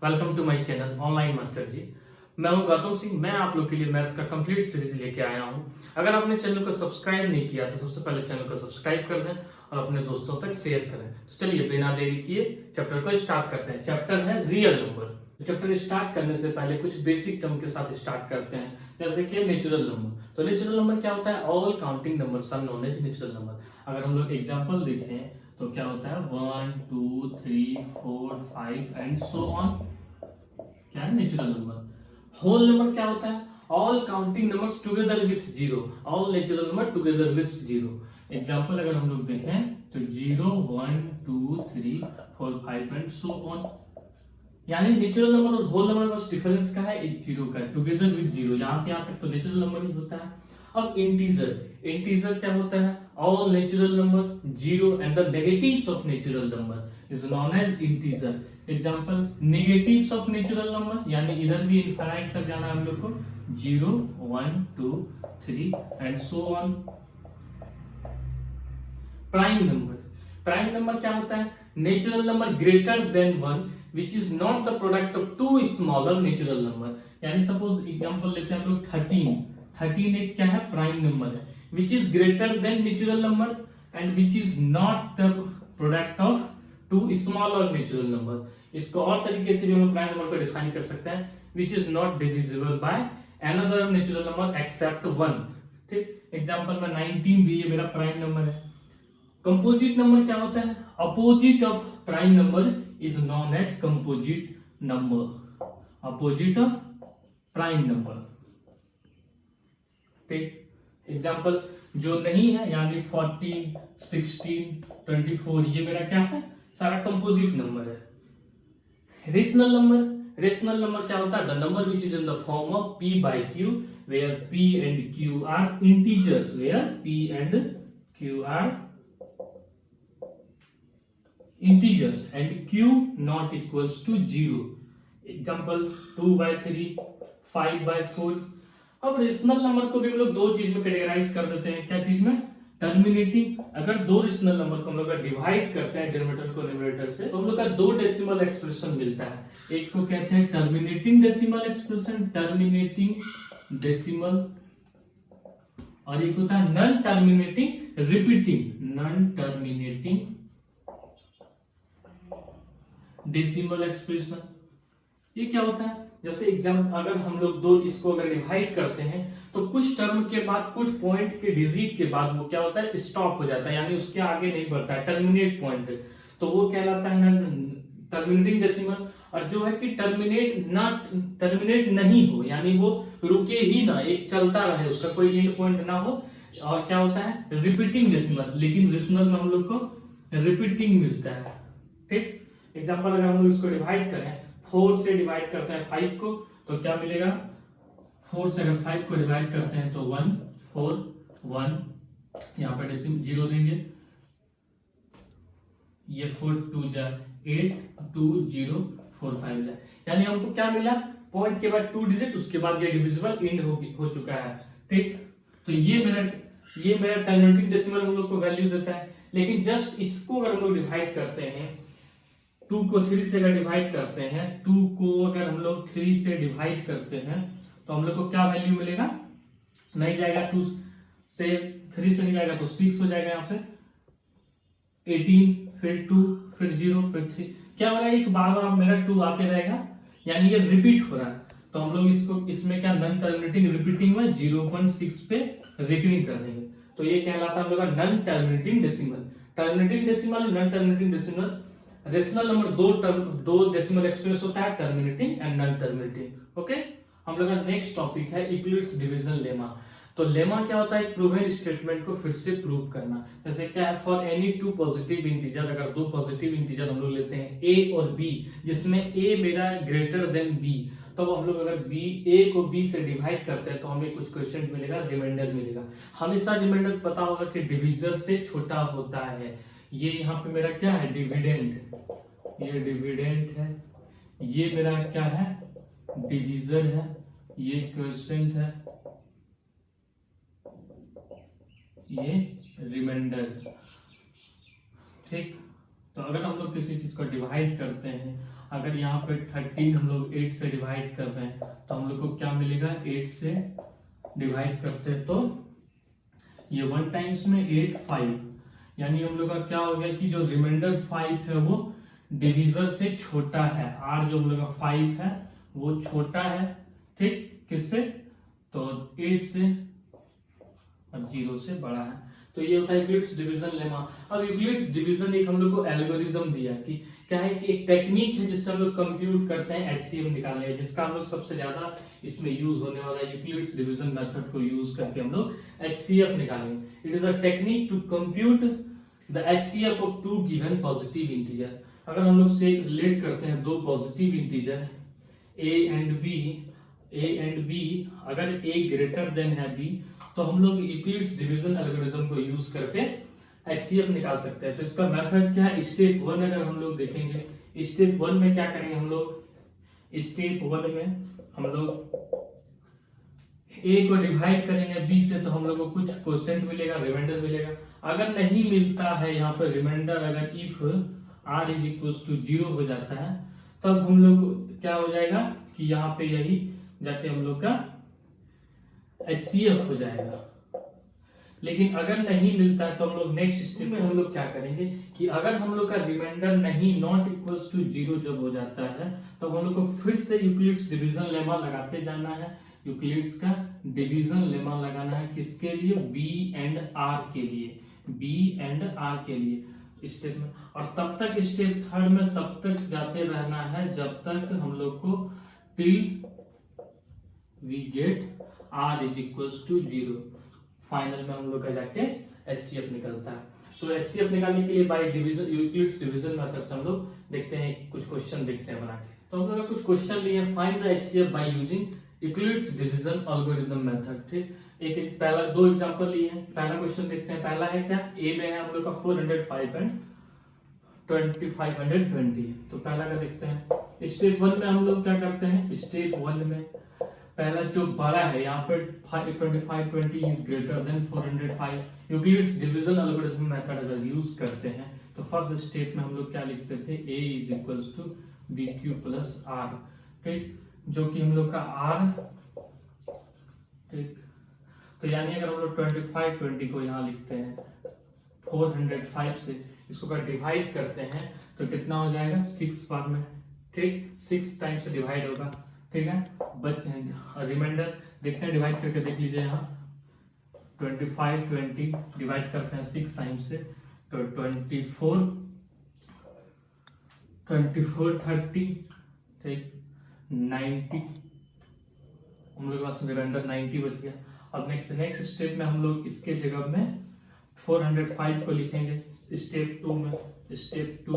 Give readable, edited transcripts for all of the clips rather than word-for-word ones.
Welcome to my channel online master ji. मैं हूं गौतम सिंह। मैं आप लोग के लिए मैथ्स का कंप्लीट सीरीज लेके आया हूं। अगर आपने चैनल को सब्सक्राइब नहीं किया तो सबसे पहले चैनल को सब्सक्राइब कर दें और अपने दोस्तों तक शेयर करें। तो चलिए बिना देरी किए चैप्टर को स्टार्ट करते हैं। चैप्टर है रियल नंबर। चैप्टर स्टार्ट करने से पहले कुछ बेसिक टर्म के साथ स्टार्ट करते हैं, जैसे कि नेचुरल नंबर। तो नेचुरल नंबर क्या होता है? All counting numbers are known as natural number. अगर हम लोग एग्जांपल देखें तो क्या होता है? 1 2 3 4 5 एंड सो ऑन। क्या है नेचुरल नंबर? होल नंबर क्या होता है? All counting numbers together with zero. All natural number together with zero. Example अगर हम लोग देखें तो 0 1 2 3 4 5 एंड सो ऑन। यानी नेचुरल नंबर और होल नंबर बस डिफरेंस का है, एक जीरो का है। टुगेदर विथ जीरो, यहां से यहां तक तो नेचुरल नंबर ही होता है। अब इंटीजर। इंटीजर क्या होता है? All natural number zero and the negatives of natural number is known as integer. Example negatives of natural number, यानी इधर भी इनफाइनाइट तक जाना है हम लोग को। 0 1 2 3 and so on. Prime number. Prime number क्या होता है? Natural number greater than 1 which is not the product of two smaller natural number. यानी सपोज एग्जांपल लेते हैं हम लोग 13। 13 एक क्या है? प्राइम नंबर है, which is greater than natural number and which is not the product of two smaller natural number. इसको और तरीके से भी हम प्राइम नंबर को डिफाइन कर सकते हैं, which is not divisible by another natural number except 1। ठीक, एग्जांपल में 19 भी ये मेरा प्राइम नंबर है। कंपोजिट नंबर क्या होता है? Opposite of prime number is known as composite number. Opposite of prime number. ठीक, एग्जांपल जो नहीं है यानी 14 16 24 ये मेरा क्या है? सारा कंपोजिट नंबर है। Rational number. रेशनल नंबर क्या होता है? The number which is in the form of p by q where p and q are integers, where p and q are integers and q not equals to 0। Example 2 by 3 5 by 4। अब rational number को भी हम लोग दो चीज में categorise कर देते हैं। क्या चीज में? टर्मिनेटिंग। अगर दो रेशनल नंबर को हम लोग डिवाइड करते हैं डिनोमिनेटर को न्यूमरेटर से, तो हम लोग का दो डेसिमल एक्सप्रेशन मिलता है। एक को कहते हैं terminating decimal expression, terminating decimal, और एक होता है non terminating repeating, non terminating decimal expression. ये क्या होता है? जैसे एग्जाम अगर हम लोग दो इसको अगर डिवाइड करते हैं तो कुछ टर्म के बाद, कुछ पॉइंट के डिजिट के बाद वो क्या होता है? स्टॉप हो जाता है, यानी उसके आगे नहीं बढ़ता है, टर्मिनेट पॉइंट। तो वो कहलाता है टर्मिनेटिंग डेसिमल। और जो है कि टर्मिनेट नहीं हो, यानी वो रुके ही ना, एक चलता रहे, उसका कोई एंड पॉइंट ना हो। और क्या होता है? Repeating decimal. लेकिन रेशनल में हम लोग को रिपीटिंग मिलता है। ठीक, एग्जांपल अगर हम लोग इसको डिवाइड करें, 4 से डिवाइड करते हैं 5 को, तो क्या मिलेगा? 4 से अगर 5 को डिवाइड करते हैं तो 1 4 1, यहाँ पर डेसिमल 0 देंगे, ये 4 2 जा 8 2 0 4 5 जा, यानी हमको क्या मिला? पॉइंट के बाद 2 डिजिट, उसके बाद ये डिविजिबल एंड हो चुका है। ठीक, तो ये मेरा टर्मिनेटिंग डेसिमल हम लोग को वैल्यू देता है। लेकिन जस्ट इसको अगर हम लोग डिवाइड करते हैं, 2 को 3 से अगर डिवाइड करते हैं, 2 को अगर हम लोग 3 से डिवाइड करते हैं तो हम लोग को क्या वैल्यू मिलेगा? नहीं जाएगा, 2 से 3 से नहीं जाएगा तो 6 हो जाएगा, यहाँ पे 18 फिर 2 फिर 0 फिर 6। क्या हो रहा है? एक बार बार मेरा 2 आते रहेगा, यानी ये रिपीट हो रहा है। तो हम लोग इसको इसमें क्या नॉन टर्मिनेटिंग रिपीटिंग में 0.6 पे रिकरिंग कर देंगे। तो ये कहलाता है हम लोग का non terminating decimal. Terminating decimal, non terminating decimal. Rational number दो डेसिमल एक्सप्रेस होता है, terminating and non terminating. Okay, हम लोग का नेक्स्ट टॉपिक है यूक्लिड्स डिवीजन लेमा। तो लेमा क्या होता है? प्रूवन स्टेटमेंट को फिर से प्रूव करना। जैसे क्या है? For any two positive integer, अगर दो पॉजिटिव इंटीजर हम लोग लेते हैं ए और बी, जिसमें ए मेरा ग्रेटर देन बी, तो हम लोग अगर बी ए को बी से डिवाइड करते हैं तो हमें कुछ क्वेश्चन मिलेगा, रिमाइंडर मिलेगा। हमेशा रिमाइंडर पता होगा कि डिविजर से छोटा होता है। ये यहाँ पे मेरा क्या है? डिविडेंड। ये डिविडेंड है, ये मेरा क्या है? डिवीजर है, ये क्वेश्चन है, ये रिमाइंडर। ठीक, तो अगर हम लोग किसी चीज को डिवाइड करते हैं, अगर यहाँ पे 13 हम लोग 8 से डिवाइड कर रहे हैं तो हम लोग को क्या मिलेगा, 8 से डिवाइड करते हैं तो ये 1 टाइम्स में 8 5, यानी हम लोग का क्या हो गया कि जो रिमाइंडर 5 है वो डिवीजर से छोटा है, r जो हम लोग का 5 है वो छोटा है, ठीक, किससे, तो 8 से और 0 से बड़ा है। तो ये होता है यूक्लिड्स डिवीजन लेमा। अब यूक्लिड्स डिवीजन एक हम लोग को एल्गोरिदम दिया कि क्या है कि एक टेक्निक है जिससे हम लोग कंप्यूट करते हैं एचसीएफ निकालने है, जिसका हम लोग सबसे ज्यादा इसमें यूज होने वाला है यूक्लिड्स डिवीजन मेथड को यूज करके हम लोग एचसीएफ निकालेंगे। It is a technique to compute the HCF of two given positive integer. अगर हम लोग से रिलेट करते हैं दो positive integer a and b, अगर a ग्रेटर देन है b, तो हम लोग यूक्लिड्स डिवीजन एल्गोरिथम को यूज करके एचसीएफ निकाल सकते हैं। तो इसका मेथड क्या है, स्टेप 1 अगर हम लोग देखेंगे, स्टेप 1 में क्या करेंगे हम लोग, स्टेप 1 में हम लोग a को डिवाइड करेंगे b से, तो हम लोग को कुछ क्वोशिएंट मिलेगा, रिमाइंडर मिलेगा। अगर नहीं मिलता है यहाँ पर रिमाइंडर, अगर if r is equals to 0 हो जाता है, तब हम लोग क्या हो जाएगा कि यहाँ पे यही जाके हम लोग का HCF हो जाएगा। लेकिन अगर नहीं मिलता है तो हम लोग नेक्स्ट स्टेप में हम लोग क्या करेंगे कि अगर हम लोग का रिमाइंडर नहीं नॉट इक्वल्स टू 0 जब हो जाता है, तो हम लोग को फिर से यूक्लिड्स डिवीजन लेमा लगाते जाना है। यूक्लिड्स का डिवीजन लेमा लगाना है किसके लिए, B एंड R के लिए, B एंड R के लिए स्टेप में। और तब तक स्टेप 3 में तब तक जाते रहना है जब तक हम लोग को till we get r is equals to 0। Final में हम लोग का जाके एचसीएफ निकलता है। तो एचसीएफ निकालने के लिए by division Euclid's division method से हम लोग देखते हैं, कुछ क्वेश्चन देखते हैं बना के। तो हम लोग कुछ क्वेश्चन लिए, find the HCF by using Euclid's division algorithm method, ठीक। एक पहला दो एग्जांपल लिए हैं। पहला क्वेश्चन देखते हैं, पहला है क्या, ए में है हम लोग का 405 एंड 2520। तो पहला का देखते हैं। स्टेप 1 में हम लोग क्या करते हैं, स्टेप 1 में पहला जो बड़ा है यहाँ पर 2520 is greater then 405। Euclid's division algorithm method अगर यूज करते हैं तो फर्स्ट स्टेप में हम लोग क्या लिखते थे, a is equals to B Q plus R, ठीक, जो कि हम लोग का r, ठीक। तो यानी अगर हम लोग 2520 को यहाँ लिखते हैं 405 से, इसको अगर डिवाइड करते हैं तो कितना हो जाएगा, 6 बार में, ठीक, 6 टाइम से डिवाइड होगा, ठीक है। बट रिमाइंडर देखते हैं, डिवाइड करके देख लीजिए यहाँ 2520 डिवाइड करते हैं 6 टाइम से, तो 2430, ठीक, 90, हम लोग के पास रिमाइंडर 90 बच गया। अब नेक्स्ट स्टेप में हम लोग इसके जगह में 405 को लिखेंगे। स्टेप 2 में, स्टेप 2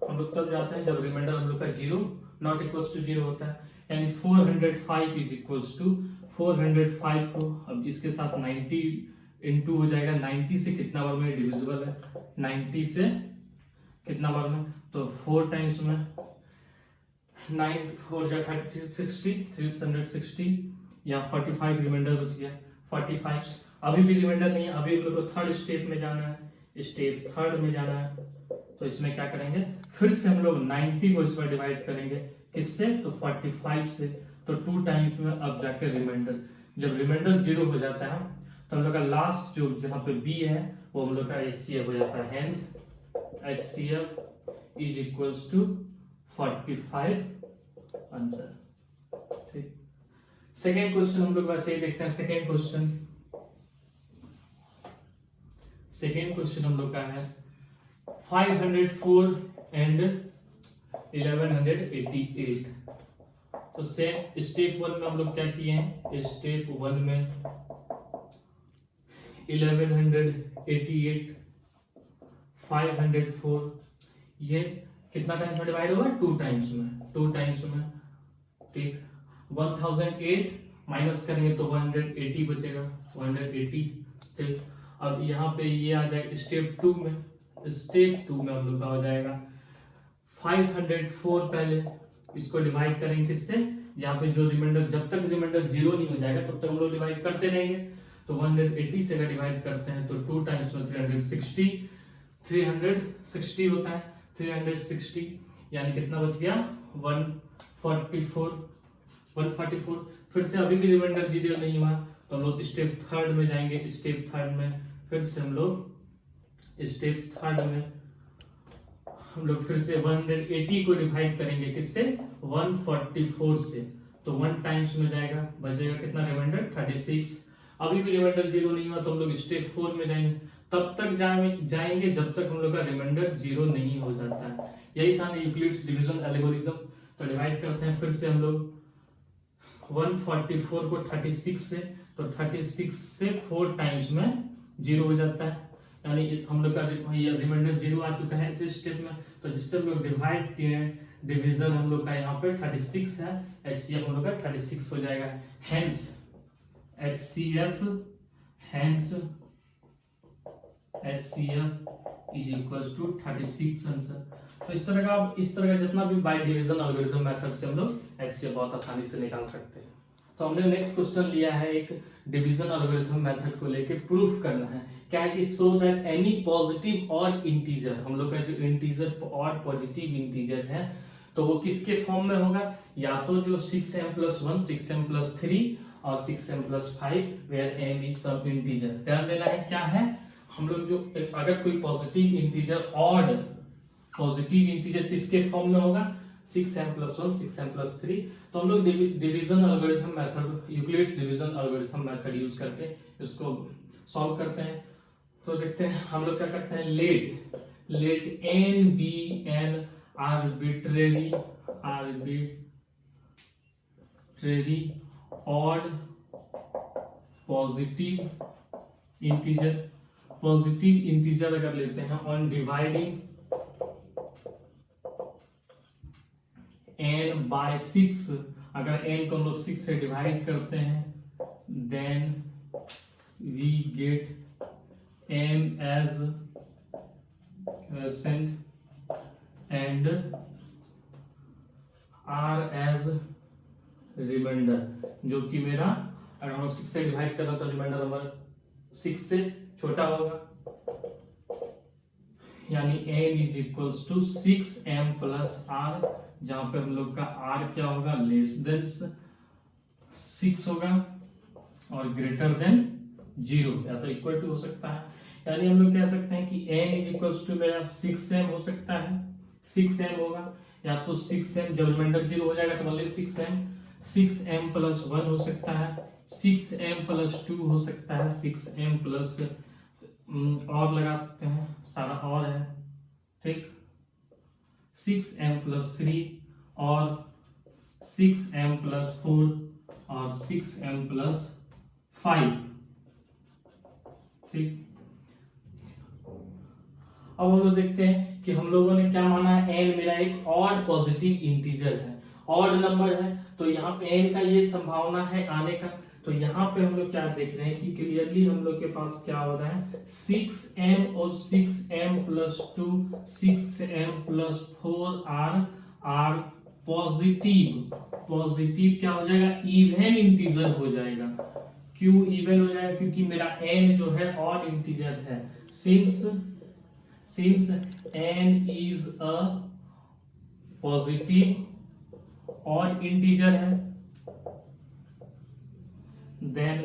हम लोग तब जाते हैं जब रिमाइंडर हम लोग का 0 नॉट इक्वल्स टू 0 होता है, यानी 405 इज इक्वल्स टू 405 को अब इसके साथ 90 इंटू हो जाएगा। 90 से कितना बार में डिविजिबल है, 90 से कितना बार में, तो 4 टाइम्स में 9 4 जा 360 या 45 रिमाइंडर बच गया 45। अभी भी रिमाइंडर नहीं है, अभी हम लोग को थर्ड स्टेप में जाना है, स्टेप 3 में जाना है। तो इसमें क्या करेंगे, फिर से हम लोग 90 को इस पर डिवाइड करेंगे, किससे, तो 45 से, तो 2 टाइम्स में अब जाकर रिमाइंडर, जब रिमाइंडर 0 हो जाता है तो हम लोग का लास्ट जो जहाँ पे बी है वो हम लोग का एचसीएफ हो जाता है। Hence HCF is equals to 45 answer, ठीक। सेकेंड क्वेश्चन हम लोग वैसे ही देखते हैं। सेकेंड क्वेश्चन हम लोग का है 504 एंड 1188। तो सेम स्टेप 1 में हम लोग क्या किए हैं, स्टेप 1 में 1188 504 ये कितना टाइम्स में डिवाइड होगा, 2 टाइम्स में, ठीक। 1008 माइनस करेंगे तो 180 बचेगा, 180, ठीक। अब यहाँ पे ये आ जाएगा स्टेप 2 में, हम लोग का हो जाएगा 504 पहले इसको डिवाइड करेंगे किससे, यहाँ पे जो रिमाइंडर, जब तक रिमाइंडर 0 नहीं हो जाएगा तब तक हम लोग डिवाइड करते रहेंगे। तो 180 से डिवाइड करते हैं तो 2 टाइम्स में 360 होता है, 360 यानी कितना बच गया 144। फिर से अभी भी रिमाइंडर जीरो नहीं हुआ तो हम लोग स्टेप थर्ड में जाएंगे। स्टेप थर्ड में फिर से हम लोग फिर से 180 को डिवाइड करेंगे किससे 144 से, तो 1 टाइम्स में जाएगा, बचेगा कितना रिमाइंडर 36। अभी भी रिमाइंडर जीरो नहीं हुआ तो हम लोग स्टेप 4 में जाएंगे। तब तक जाएंगे जब तक हम लोग का रिमाइंडर जीरो नहीं हो जाता है। यही था यूक्लिड्स डिवीजन एल्गोरिथम। तो डिवाइड करते हैं फिर से हम लोग 144 को 36 से, तो 36 से 4 टाइम्स में जीरो हो जाता है, यानी हम लोग का रिमाइंडर जीरो आ चुका है इस स्टेप में। तो जिससे हम लोग डिवाइड किए हैं, डिवीजन हम लोग का यहाँ पे 36 है, HCF हम लोग का 36 हो जाएगा। Hence HCF is equal to 36 answer. तो इस तरह का जितना भी बाय डिवीजन एल्गोरिथम मेथड से हम लोग HCF बहुत आसानी से निकाल सकते हैं। तो हमने नेक्स्ट क्वेश्चन लिया है एक डिवीजन एल्गोरिथम मेथड को लेके प्रूफ करना है। क्या है कि सो दैट एनी पॉजिटिव और इंटीजर, हम लोग का जो इंटीजर और पॉजिटिव इंटीजर है तो वो किसके फॉर्म में होगा, या तो जो 6m+1 6m+3 और 6m+5 where m is some integer. ध्यान देना है क्या है, हम लोग जो अगर कोई positive integer odd positive integer किसके फॉर्म में होगा 6m+1 6m+3, तो हम लोग division algorithm method Euclid's division algorithm method use करके इसको सॉल्व करते हैं। तो देखते हैं हम लोग क्या करते हैं, let n be an arbitrary odd positive integer अगर लेते हैं ऑन डिवाइडिंग n बाय 6, अगर n को हम लोग 6 से डिवाइड करते हैं then we get m as question and r as remainder, जो कि मेरा अगर हम लोग 6 से डिवाइड कर रहे हैं तो रिमाइंडर हमारा 6 से छोटा होगा, यानी n is equals to 6m+r, जहां पे हम लोग का r क्या होगा लेस देन 6 होगा और ग्रेटर देन 0, या तो इक्वल टू हो सकता है। यानी हम लोग कह सकते हैं कि n इज इक्वल्स टू मेरा 6m हो सकता है, 6m होगा, या तो 6m जब रिमाइंडर 0 हो जाएगा तो मान लीजिए 6m+1 हो सकता है, 6m+2 हो सकता है, 6m+ और लगा सकते हैं, सारा और है ठीक, 6m+3 और 6m+4 और 6m+5 ठीक। अब हम लोग देखते हैं कि हम लोगों ने क्या माना है, n मेरा एक ऑड पॉजिटिव इंटीजर है, ऑड नंबर है, तो यहाँ पे n का ये संभावना है आने का। तो यहाँ पे हम लोग क्या देख रहे हैं कि क्लियरली हम लोग के पास क्या हो रहा है 6m और 6m+2 6m+4 आर पॉजिटिव क्या हो जाएगा, इवन इंटीजर हो जाएगा। क्यों इवन हो जाएगा, क्योंकि मेरा n जो है ऑड इंटीजर है, since n is a positive odd integer है then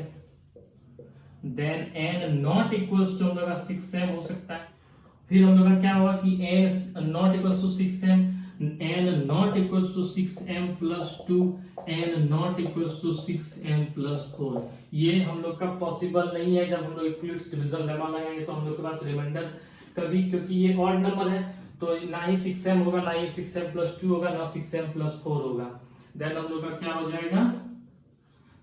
n not equals to हम लोग का 6m हो सकता है। फिर हम लोग का क्या होगा कि n not equals to 6m, n not equals to 6m+2, n not equals to 6m+4। ये हम लोग का पॉसिबल नहीं है। जब हम लोग यूक्लिड्स डिवीजन लेमा लगाएंगे तो हम लोग के पास रिमाइंडर कभी, क्योंकि ये ऑड नंबर है तो ना ही 6m होगा, ना ही 6m+2 होगा, ना 6m+4 होगा। देन हम लोग का क्या हो जाएगा,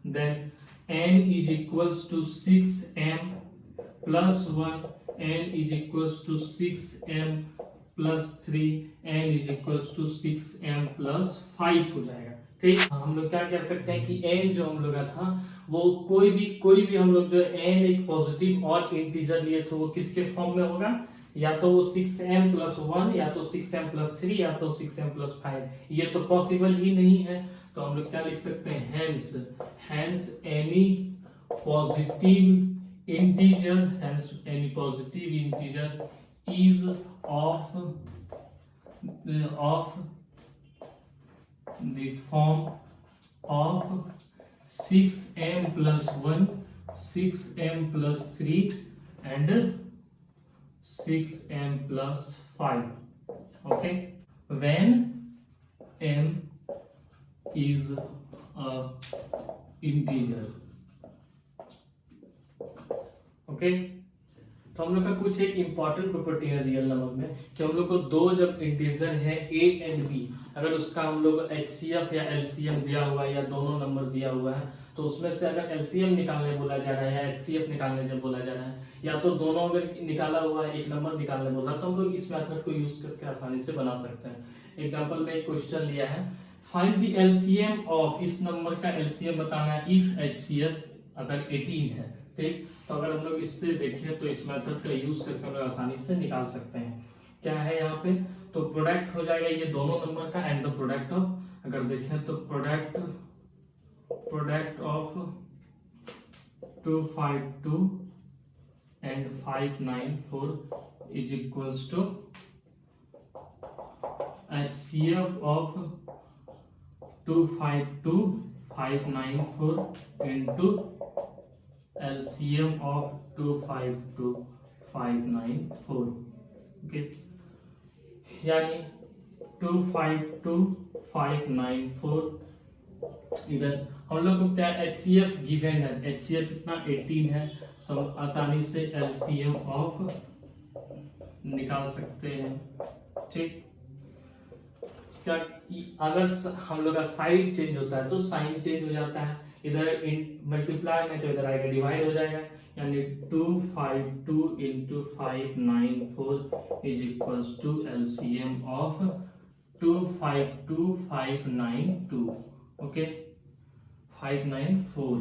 then n is equals to 6m+1, n is equals to 6m+3, n is equals to 6m+5 हो जाएगा ठीक। हम लोग क्या कह सकते हैं कि n जो हम लोग का था वो कोई भी हम लोग जो n एक पॉजिटिव और इंटीजर लिए तो वो किसके फॉर्म में होगा, या तो वो 6m+1 या तो 6m+3 या तो 6m+5। ये तो पॉसिबल ही नहीं है, तो हम लोग क्या लिख सकते हैं, hence any positive integer is of of the form of 6m plus 1, 6m plus 3 and 6m plus 5. Okay, when m is a integer. Okay, तो हम लोग का कुछ एक इंपॉर्टेंट प्रॉपर्टी है रियल नंबर में कि हम लोग को दो जब इंटीजर है a एंड b, अगर उसका हम लोग HCF या LCM दिया हुआ है या दोनों नंबर दिया हुआ है, तो उसमें से अगर LCM निकालने बोला जा रहा है या HCF निकालने जब बोला जा रहा है या तो दोनों अगर निकाला हुआ है एक नंबर निकालने बोल रहा है, तो हम लोग इस मेथड को यूज करके आसानी से बना सकते हैं। एग्जाम्पल में एक क्वेश्चन लिया है, फाइंड द LCM ऑफ, इस नंबर का LCM बताना है इफ HCF अगर 18 है। ठीक, तो अगर हम लोग इससे देखें तो इस मेथड का यूज करके हम लोग आसानी से निकाल सकते हैं। क्या है यहाँ पे, तो प्रोडक्ट हो जाएगा ये दोनों नंबर का एंड द प्रोडक्ट ऑफ, अगर देखें तो product of 252 and 594 is equals to HCF of 252 594 into LCM of 252 594। Okay, यानी 252 594, इधर हम लोग को क्या HCF गिवन है, HCF कितना 18 है, तो हम आसानी से LCM ऑफ निकाल सकते हैं। ठीक, क्या अगर हम लोग का साइड चेंज होता है तो साइन चेंज हो जाता है, इधर मल्टीप्लाई में तो इधर आएगा डिवाइड हो जाएगा, यानी 252 into 594 is equals to LCM of 252 592। Okay, 594,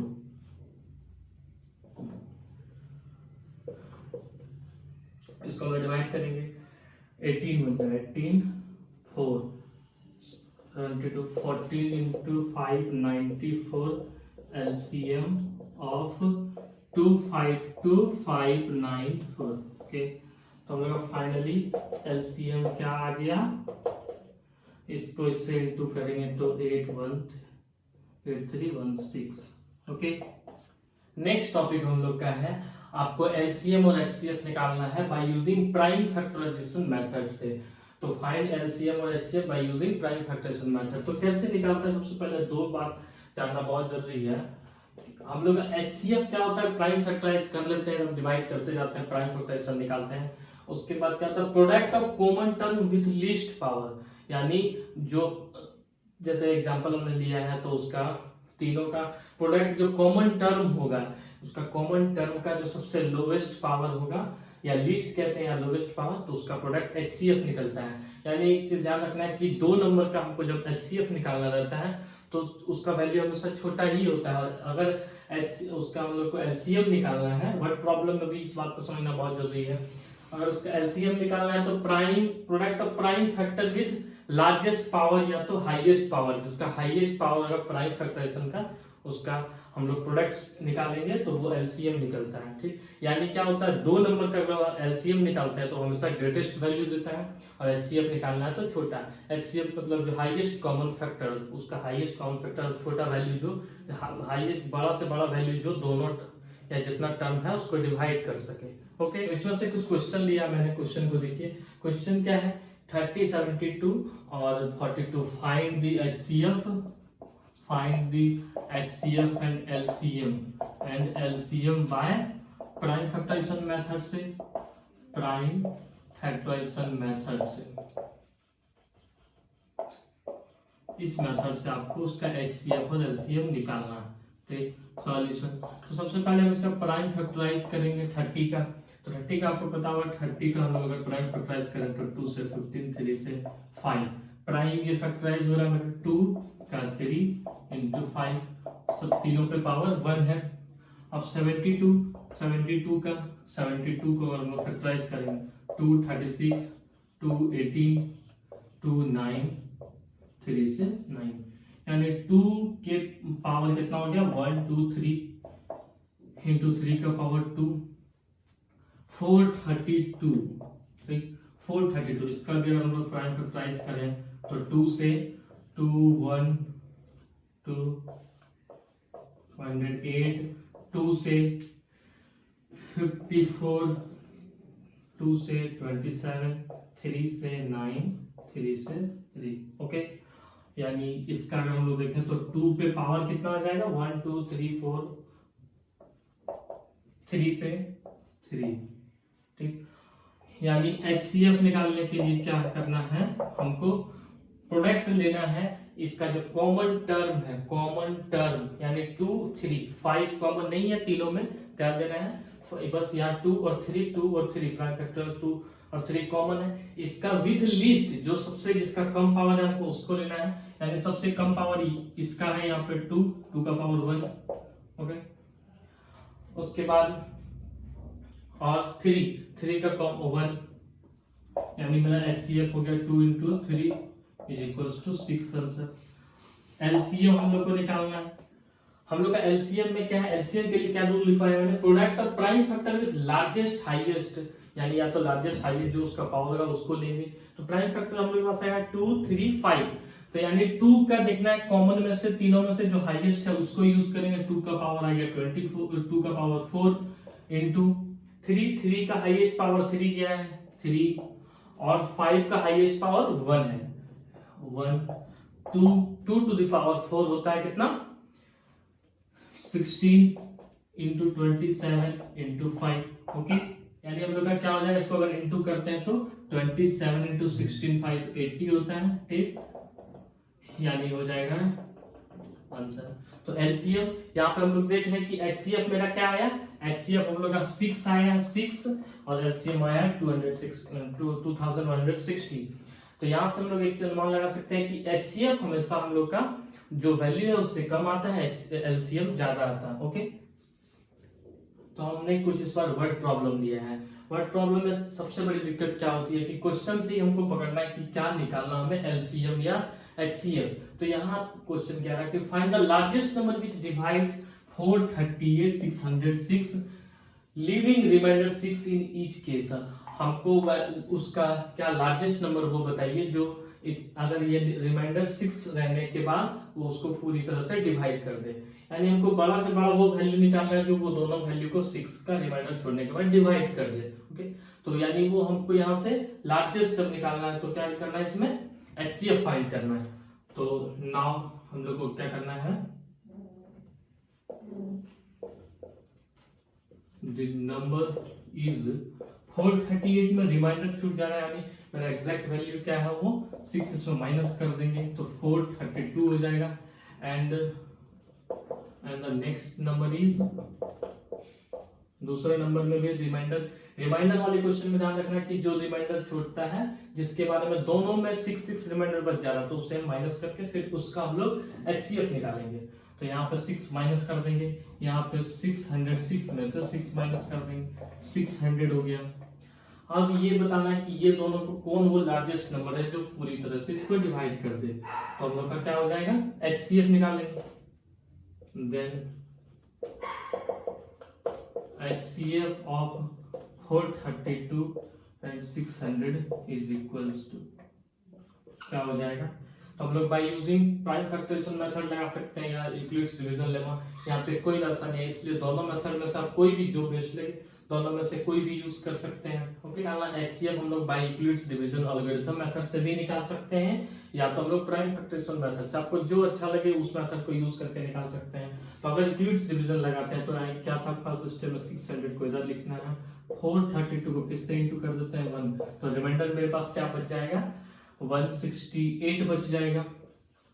इसको हम डिवाइड करेंगे 18 बन जाएगा 18 4 72 14 इंटू 594 LCM of 252 594। ओके, तो हम लोग फाइनली LCM क्या आ गया, इसको इससे इंटू करेंगे तो 8316। ओके, नेक्स्ट टॉपिक हम लोग का है, आपको LCM और HCF निकालना है by using prime factorisation method से। तो फाइंड LCM और HCF by using prime factorisation method. तो कैसे निकालते हैं, सबसे पहले दो बात जानना बहुत जरूरी है। हम लोग HCF क्या होता है, प्राइम फैक्टराइज कर लेते हैं, डिवाइड करते जाते हैं, प्राइम फैक्टराइजेशन निकालते हैं। उसके बाद क्या होता है, product of common term with least power, यानी जो जैसे एग्जांपल हमने लिया है तो उसका तीनों का प्रोडक्ट जो कॉमन टर्म होगा, उसका कॉमन टर्म का जो सबसे लोवेस्ट पावर होगा या लीस्ट कहते हैं या लोवेस्ट पावर, तो उसका प्रोडक्ट HCF निकलता है। यानी एक चीज ध्यान रखना है कि दो नंबर का हमको जब HCF निकालना रहता है तो उसका वैल्यू हमेशा छोटा ही होता है, और अगर उसका हम लोग को LCM निकालना है, वर्ड प्रॉब्लम में भी इस बात को समझना बहुत जरूरी है। अगर उसका LCM निकालना है तो prime product of prime factor with largest power या तो हाईएस्ट पावर, जिसका हाईएस्ट पावर अगर प्राइम फैक्टराइजेशन का, उसका हम लोग प्रोडक्ट्स निकालेंगे तो वो LCM निकलता है। ठीक, यानी क्या होता है, दो नंबर का अगर LCM निकालते हैं तो हमेशा ग्रेटेस्ट वैल्यू देता है, और HCF निकालना है तो छोटा। HCF मतलब जो हाईएस्ट कॉमन फैक्टर, उसका हाईएस्ट कॉमन फैक्टर छोटा वैल्यू, जो हाईएस्ट बड़ा से बड़ा वैल्यू जो दोनों या जितना टर्म है उसको डिवाइड कर सके। ओके, इसमें से कुछ क्वेश्चन लिया मैंने, क्वेश्चन को देखिए। क्वेश्चन क्या है, 30 72 और 42, find the HCF, find the HCF and LCM by prime factorisation method से, प्राइम फैक्टराइजेशन मेथड से, इस मेथड से आपको उसका HCF और LCM निकालना है। ठीक, सॉल्यूशन, तो सबसे पहले हम इसका प्राइम फैक्टराइज करेंगे 30 का, तो 30 का आपको पता होगा, 30 का हम लोग अगर प्राइम फैक्टराइज करें तो 2 से 15, 3 से 5, प्राइम ये फैक्टराइज हो रहा है मेरा 2 का 3 इंटू 5, सब तीनों पे पावर 1 है। अब 72 का 72 को हम लोग फैक्टराइज करेंगे 2 36 2 18 2 9 3 से 9, यानी 2 के पावर कितना हो गया 1 2 3 इंटू 3 का पावर 2 432। ठीक, 432, इसका भी अगर हम लोग प्राइम फैक्टराइज करें तो 2 से 2 1 2 108, 2 से 54, 2 से 27, 3 से 9, 3 से 3, ओके। यानी इसका अगर हम लोग देखें तो 2 पे पावर कितना आ जाएगा, 1 2 3 4, 3 पे 3, ठीक। यानी HCF निकालने के लिए क्या करना है, हमको प्रोडक्ट लेना है, इसका जो कॉमन टर्म है, कॉमन टर्म यानी 2 3 5 कॉमन नहीं है तीनों में, ध्यान देना है, बस यहाँ 2 और 3, 2 और 3 प्राइम फैक्टर 2 और 3 कॉमन है। इसका विथ लीस्ट जो सबसे जिसका कम पावर है हमको उसको लेना है, यानी सबसे कम पावर इसका है यहाँ पे 2 का पावर 1, ओके। उसके बाद और 3 का कम 1, यानी मेरा HCF हो गया 2 into 3 is equals to 6 answer. LCM हम लोग को निकालना है, हम लोग का LCM में क्या है, LCM के लिए क्या रूल लिखा है मैंने, product of prime factor with largest highest, यानी या तो लार्जेस्ट हाईएस्ट जो उसका पावर होगा उसको लेंगे। तो प्राइम फैक्टर हम लोग के पास आएगा 2 3 5, तो यानी 2 का देखना है कॉमन में से, तीनों में से जो हाईएस्ट है उसको यूज करेंगे। 2 का पावर आ गया 24, 2 का पावर 4 इंटू 3 का हाईएस्ट पावर 3 क्या है 3, और 5 का हाईएस्ट पावर 1 है 1, 2 टू द पावर 4 होता है कितना 16 इंटू 27 इंटू 5, ओके। यानी हम लोग का क्या हो जाएगा, इसको अगर इंटू करते हैं तो 27 इंटू 16 5 80 होता है, ठीक, यानी हो जाएगा आंसर। तो LCM यहाँ पे हम लोग देख रहे हैं कि HCF मेरा क्या आया, HCF हम लोग का 6 आया 6, और LCM आया 2160। तो यहाँ से हम लोग एक अनुमान लगा सकते हैं कि HCF हमेशा हम लोग का जो वैल्यू है उससे कम आता है, LCM ज्यादा आता है, ओके। तो हमने कुछ इस बार वर्ड प्रॉब्लम दिया है। वर्ड प्रॉब्लम में सबसे बड़ी दिक्कत क्या होती है कि क्वेश्चन से ही हमको पकड़ना है कि क्या निकालना हमें, LCM या HCF। तो यहाँ क्वेश्चन कह रहा है कि find the largest number which divides 438 606 leaving remainder 6 in each case. हमको उसका क्या लार्जेस्ट नंबर वो बताइए जो अगर ये रिमाइंडर 6 रहने के बाद वो उसको पूरी तरह से डिवाइड कर दे, यानी हमको बड़ा से बड़ा वो वैल्यू निकालना है जो वो दोनों वैल्यू को 6 का रिमाइंडर छोड़ने के बाद डिवाइड कर दे, ओके। तो यानी वो हमको यहाँ से लार्जेस्ट जब निकालना है तो क्या करना है, इसमें HCF फाइंड करना है। तो नाउ हम लोग को क्या करना है, द नंबर इज 438 में रिमाइंडर छूट जा रहा है, यानी मेरा एग्जैक्ट वैल्यू क्या है वो 6, इसमें माइनस कर देंगे तो 432 हो जाएगा। And the next number is, दूसरे नंबर में भी रिमाइंडर वाले क्वेश्चन में ध्यान रखना कि जो रिमाइंडर छूटता है जिसके बारे में दोनों में 6 रिमाइंडर बच जा रहा है तो उसे माइनस करके फिर उसका हम लोग HCF निकालेंगे। तो यहाँ पे 6 माइनस कर देंगे, यहाँ पे 606 में से 6 माइनस कर देंगे, 600 हो गया। अब ये बताना है कि ये दोनों को कौन वो लार्जेस्ट नंबर है जो पूरी तरह से इसको डिवाइड कर दे। तो हम लोग का क्या हो जाएगा, HCF निकालेंगे। Then HCF of 432 and 600 is equals to क्या हो जाएगा। तो हम लोग by using prime factorisation method लगा सकते हैं या यूक्लिड्स डिवीजन लेमा, यहाँ पे कोई वैसा नहीं है, इसलिए दोनों मेथड में से आप कोई भी जो बेस्ट लगे दोनों में से कोई भी यूज कर सकते हैं, ओके। HCF हम लोग by Euclid's division algorithm method से भी निकाल सकते हैं या तो हम लोग प्राइम फैक्टराइजेशन मेथड से, आपको जो अच्छा लगे उस मेथड को यूज करके निकाल सकते हैं। तो अगर यूक्लिड्स डिवीजन लगाते हैं तो क्या था, फर्स्ट स्टेप में 600 को इधर लिखना है, 432 को किससे इंटू कर देते हैं 1, तो रिमाइंडर मेरे पास क्या बच जाएगा 168 बच जाएगा।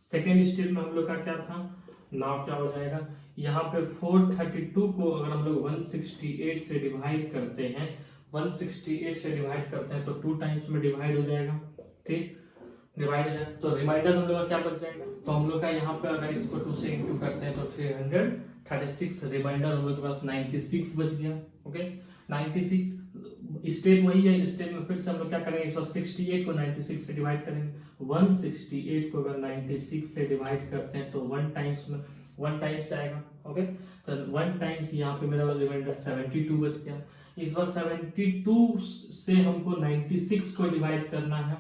सेकेंड स्टेप में हम लोग का क्या था, नाउ क्या हो जाएगा, यहाँ पे 432 को अगर हम लोग 168 से डिवाइड करते हैं, 168 से डिवाइड करते हैं तो 2 टाइम्स में डिवाइड हो जाएगा, ठीक, डिवाइड हो जाएगा। तो रिमाइंडर हम लोग का क्या बच जाएगा, तो हम लोग का यहाँ पे अगर इसको 2 से इंटू करते हैं तो 336, रिमाइंडर हम लोग के पास 96 बच गया, ओके। 96 स्टेप वही है, स्टेप में फिर से हम लोग क्या करेंगे, इस बार 68 को 96 से डिवाइड करेंगे, 168 को अगर 96 से डिवाइड करते हैं तो 1 टाइम्स आएगा, ओके। तो 1 टाइम्स यहाँ पे मेरा रिमाइंडर 72 बच गया, इस बार 72 से हमको 96 को डिवाइड करना है,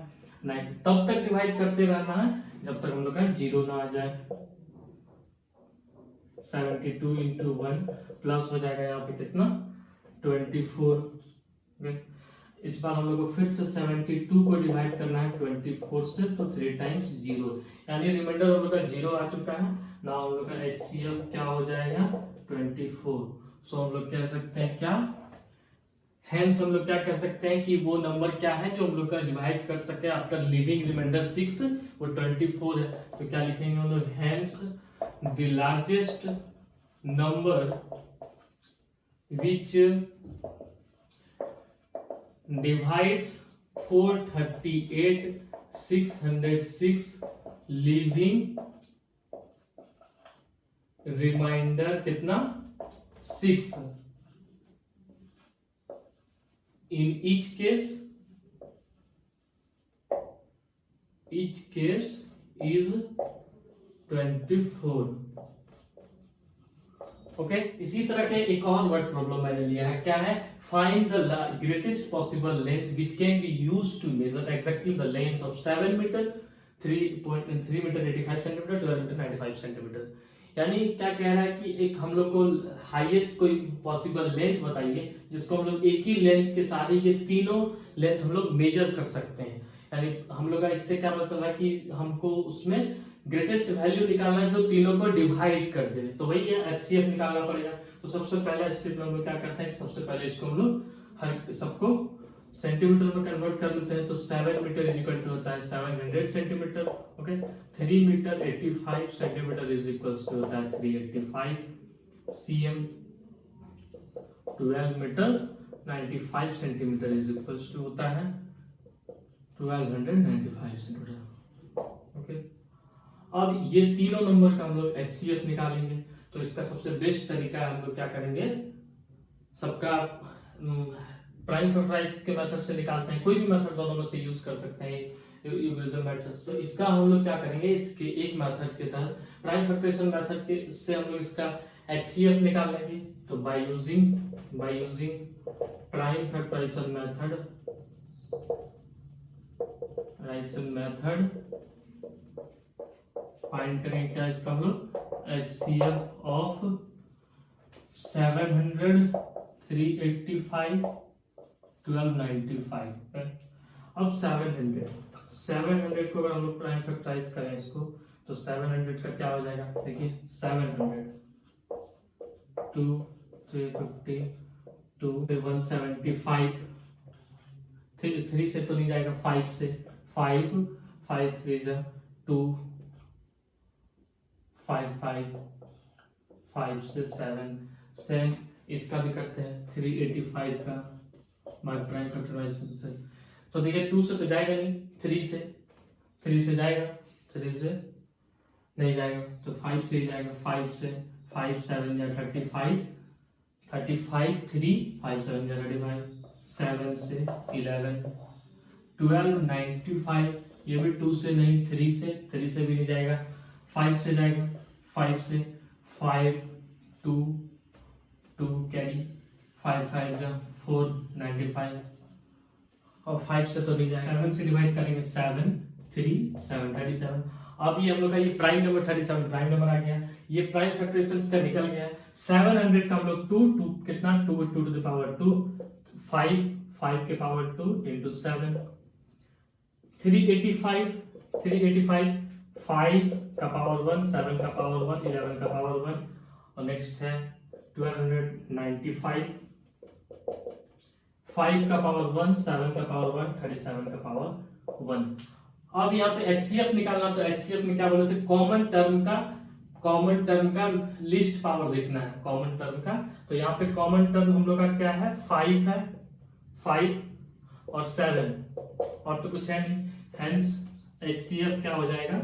तब तक डिवाइड करते रहना है जब तक हम लोग का जीरो ना आ जाए। 72 इंटू 1 प्लस हो जाएगा यहाँ पे कितना 24। इस बार हम लोग को फिर से 72 को डिवाइड करना है 24 से, तो 3 टाइम्स 0, यानी रिमाइंडर हम लोग का 0 आ चुका है ना। हम लोग का HCF क्या हो जाएगा 24। सो हम लोग कह सकते हैं क्या, हेंस हम लोग क्या कह सकते हैं कि वो नंबर क्या है जो हम लोग का डिवाइड कर सके आफ्टर लिविंग रिमाइंडर 6, वो 24 है। तो क्या लिखेंगे हम लोग, hence the largest number which divides 438 606 living remainder कितना 6 in each case is 24। Okay, इसी तरह के एक और वर्ड प्रॉब्लम मैंने लिया है, क्या है, find the greatest possible length which can be used to measure exactly the length of 7 metre 3.3 metre 85 centimetre 12 metre 95 centimetre. यानी क्या कह रहा है कि एक हम लोग को हाईएस्ट कोई पॉसिबल लेंथ बताइए जिसको हम लोग एक ही लेंथ के सारे ये तीनों लेंथ हम लोग मेजर कर सकते हैं। यानी हम लोग का इससे क्या मतलब है कि हमको उसमें ग्रेटेस्ट वैल्यू निकालना है जो तीनों को डिवाइड कर दे, तो वही है HCF निकालना पड़ेगा। तो सबसे पहला स्टेप में हम लोग क्या करते हैं, सबसे पहले इसको हम लोग हर सबको सेंटीमीटर में कन्वर्ट कर लेते हैं। तो 7 मीटर इज इक्वल टू होता है 700 centimetre. Okay, 3 metre 85 centimetre is equal to होता है 385 cm। 12 metre 95 centimetre is equal to होता है 1295 सेंटीमीटर। ओके, अब ये तीनों नंबर का हम लोग HCF निकालेंगे। तो इसका सबसे बेस्ट तरीका है, हम लोग क्या करेंगे, सबका प्राइम फैक्टराइज के मेथड से निकालते हैं, कोई भी मेथड दोनों में से यूज कर सकते हैं यूग्रिदम मेथड। तो इसका हम लोग क्या करेंगे, इसके एक मेथड के तहत प्राइम फैक्टराइजेशन मेथड के से हम लोग इसका HCF निकाल लेंगे। तो by using prime factorisation method find करेंगे क्या इसका हम लोग HCF ऑफ 700 385 1295। अब 700 को अगर हम लोग प्राइम फैक्टराइज करें इसको, तो 700 का क्या हो जाएगा, देखिए 700 2 350 2 175 3 से तो नहीं जाएगा, 5 से 5 5 3 जा 2 5 5 5 से 7 सेम इसका भी करते हैं 385 का बाय प्राइम फैक्टराइजेशन से। तो देखिए 2 से तो जाएगा नहीं, 3 से जाएगा, 3 से नहीं जाएगा, तो 5 से ही जाएगा, 5 से 5 7 या 35 35 3 5 7 या 35 7 से 11 1295, ये भी 2 से नहीं 3 से भी नहीं जाएगा, 5 से जाएगा, 5 से 5 2 2 कैरी 5 5 जा 495 और 5 से तो नहीं जाएगा, 7 से डिवाइड करेंगे 7 3 7 37। अब ये हम लोग का ये प्राइम नंबर 37 प्राइम नंबर आ गया, ये प्राइम फैक्टराइजेशन का निकल गया। 700 का हम लोग 2 कितना 2 टू द पावर 2 5 के पावर 2 इंटू 7 385 5 का पावर 1 7 का पावर 1 11 का पावर 1 और नेक्स्ट है 1295 5 का पावर 1 7 का पावर 1 37 का पावर 1। अब यहाँ पे HCF निकालना, तो HCF में क्या बोले थे, कॉमन टर्म का लिस्ट पावर देखना है, कॉमन टर्म का। तो यहाँ पे कॉमन टर्म हम लोग का क्या है 5 है, 5 और 7 और तो कुछ है नहीं, हेंस HCF क्या हो जाएगा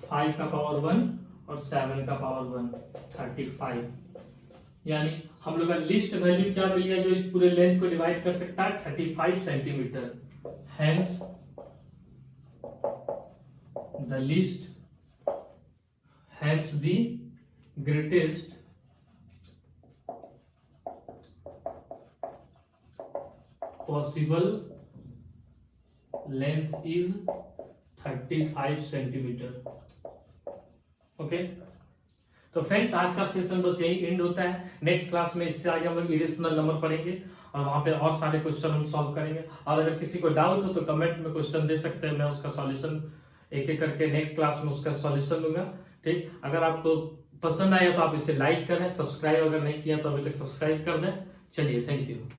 5 का पावर 1 और 7 का पावर 1 35। यानी हम लोग का लिस्ट वैल्यू क्या मिल गया जो इस पूरे लेंथ को डिवाइड कर सकता है 35 centimetre. Hence the least, hence the greatest possible length is 35 centimetre. Okay, तो फ्रेंड्स आज का सेशन बस यही एंड होता है। नेक्स्ट क्लास में इससे आगे हम लोग इरेशनल नंबर पढ़ेंगे और वहां पे और सारे क्वेश्चन हम सॉल्व करेंगे। और अगर किसी को डाउट हो तो कमेंट में क्वेश्चन दे सकते हैं, मैं उसका सॉल्यूशन एक एक करके नेक्स्ट क्लास में उसका सॉल्यूशन दूंगा। ठीक, अगर आपको पसंद आया तो आप इसे लाइक करें, सब्सक्राइब अगर नहीं किया तो अभी तक सब्सक्राइब कर दें। चलिए, थैंक यू।